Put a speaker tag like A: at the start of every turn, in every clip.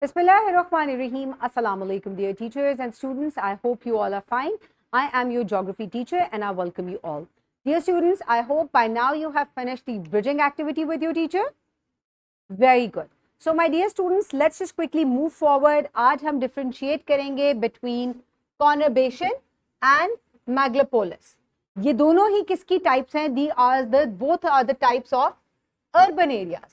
A: Bismillahirrahmanirrahim. Assalamu alaikum, dear teachers and students. I hope you all are fine. I am your geography teacher and I welcome you all. Dear students, I hope by now you have finished the bridging activity with your teacher. Very good. So my dear students, let's just quickly move forward. आज हम differentiate करेंगे between conurbation and megalopolis. ये दोनों ही किसकी types हैं? Both are the types of urban areas,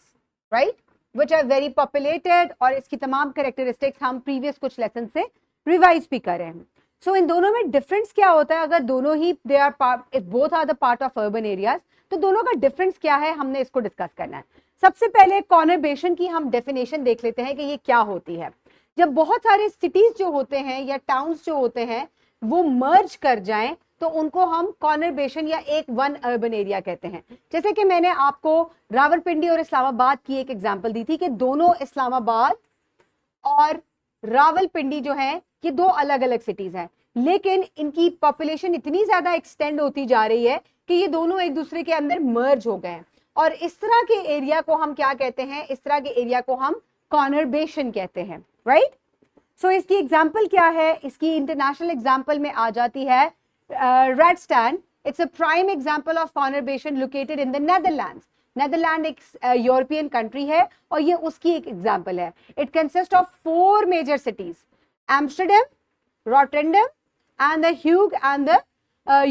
A: right? Which are very populated और इसकी तमाम characteristics हम previous कुछ lesson से revise भी कर रहे हैं. So इन दोनों में difference क्या होता है? अगर दोनों ही if both are the part of urban areas, तो दोनों का difference क्या है? हमने इसको discuss करना है. सबसे पहले conurbation की हम definition देख लेते हैं कि ये क्या होती है. जब बहुत सारे cities जो होते हैं या towns जो होते हैं वो merge कर जाएं तो उनको हम कॉनर्बेशन या एक वन अर्बन एरिया कहते हैं. जैसे कि मैंने आपको रावलपिंडी और इस्लामाबाद की एक एग्जांपल दी थी कि दोनों इस्लामाबाद और रावलपिंडी जो है ये दो अलग अलग सिटीज हैं, लेकिन इनकी पॉपुलेशन इतनी ज्यादा एक्सटेंड होती जा रही है कि ये दोनों एक दूसरे के अंदर मर्ज हो गए हैं और इस तरह के एरिया को हम क्या कहते हैं? इस तरह के एरिया को हम कॉनर्बेशन कहते हैं, राइट? सो इसकी एग्जाम्पल क्या है? इसकी इंटरनेशनल एग्जाम्पल में आ जाती है Radstand. It's a prime example of conurbation located in the Netherlands. Netherlands एक European country है और ये उसकी एक example है. It consists of 4 major cities: Amsterdam, Rotterdam, and the Hague and the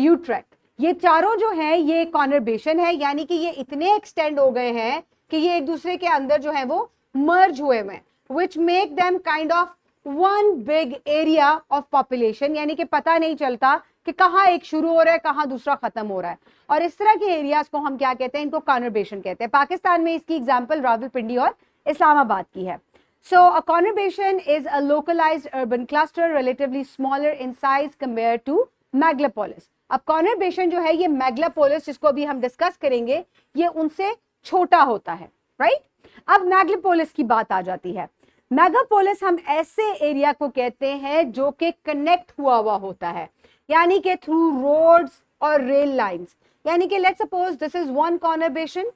A: Utrecht. ये चारों जो हैं ये conurbation है, यानी कि ये इतने extend हो गए हैं कि ये एक दूसरे के अंदर जो है वो merge हुए हैं, which make them kind of one big area of population. यानी कि पता नहीं चलता कि कहाँ एक शुरू हो रहा है कहाँ दूसरा खत्म हो रहा है, और इस तरह के एरियाज को हम क्या कहते हैं? इनको कॉनर्बेशन कहते हैं. पाकिस्तान में इसकी एग्जांपल रावलपिंडी और इस्लामाबाद की है. So uh conurbation is a localized urban cluster relatively smaller in size compare to megalopolis. अब कॉनर्बेशन जो है ये मेगलोपोलिस जिसको अभी हम डिस्कस करेंगे ये उनसे छोटा होता है, राइट? अब मेगलोपोलिस की बात आ जाती है. मेगापोलिस हम ऐसे एरिया को कहते हैं जो कि कनेक्ट हुआ होता है, यानी कि थ्रू रोड्स और रेल लाइंस. यानी कि let's suppose this is one conurbation,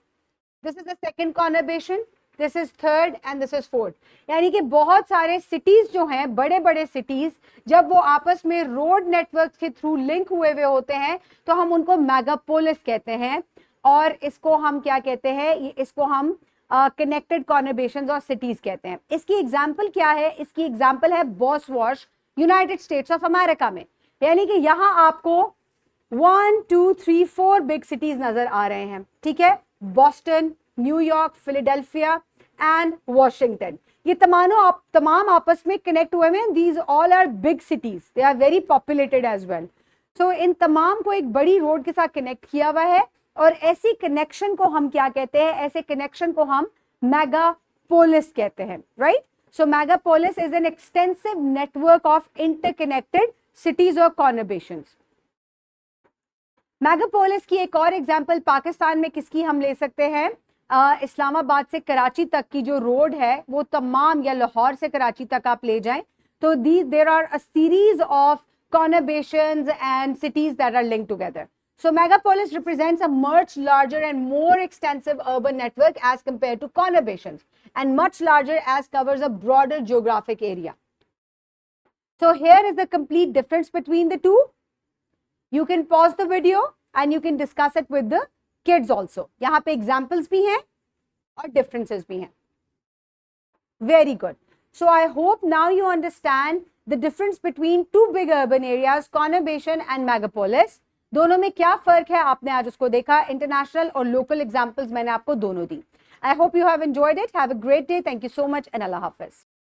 A: this is the second conurbation, this is third and this is fourth. यानी कि बहुत सारे सिटीज जो हैं, बड़े बड़े सिटीज, जब वो आपस में रोड नेटवर्क के थ्रू लिंक हुए होते हैं तो हम उनको मेगापोलिस कहते हैं. और इसको हम क्या कहते हैं? इसको हम कनेक्टेड कॉनर्बेशंस और सिटीज कहते हैं. इसकी एग्जांपल क्या है? इसकी एग्जांपल है बॉसवॉश, यूनाइटेड स्टेट्स ऑफ अमेरिका में. यानी कि यहां आपको 1 2 3 4 बिग सिटीज नजर आ रहे हैं, ठीक है? Boston, New York, Philadelphia and Washington. ये तमाम आपस में कनेक्ट हुए हैं. These all are big cities, they are very populated as well. So इन तमाम को एक बड़ी रोड के साथ कनेक्ट किया हुआ है और ऐसी कनेक्शन को हम क्या कहते हैं? ऐसे कनेक्शन को हम मेगापोलिस कहते हैं, right? So Megapolis is an extensive network of interconnected cities और कॉनर्बेशंस. मेगापोलिस की एक और एग्जांपल पाकिस्तान में किसकी हम ले सकते हैं? इस्लामाबाद से कराची तक की जो रोड है वो तमाम, या लाहौर से कराची तक आप ले जाएं तो there are a series of conurbations and cities that are linked together. So megapolis represents a much larger and more extensive urban network as compared to conurbations, and much larger as covers a broader geographic area. So here is the complete difference between the two. You can pause the video and you can discuss it with the kids also. यहाँ पे examples भी हैं और differences भी हैं. Very good. So I hope now you understand the difference between two big urban areas, conurbation and megapolis. दोनों में क्या फर्क है आपने आज उसको देखा. इंटरनेशनल और लोकल एग्जांपल्स मैंने आपको दोनों दी. I hope you have enjoyed it. Have a great day. Thank you so much and अल्लाह हाफिज.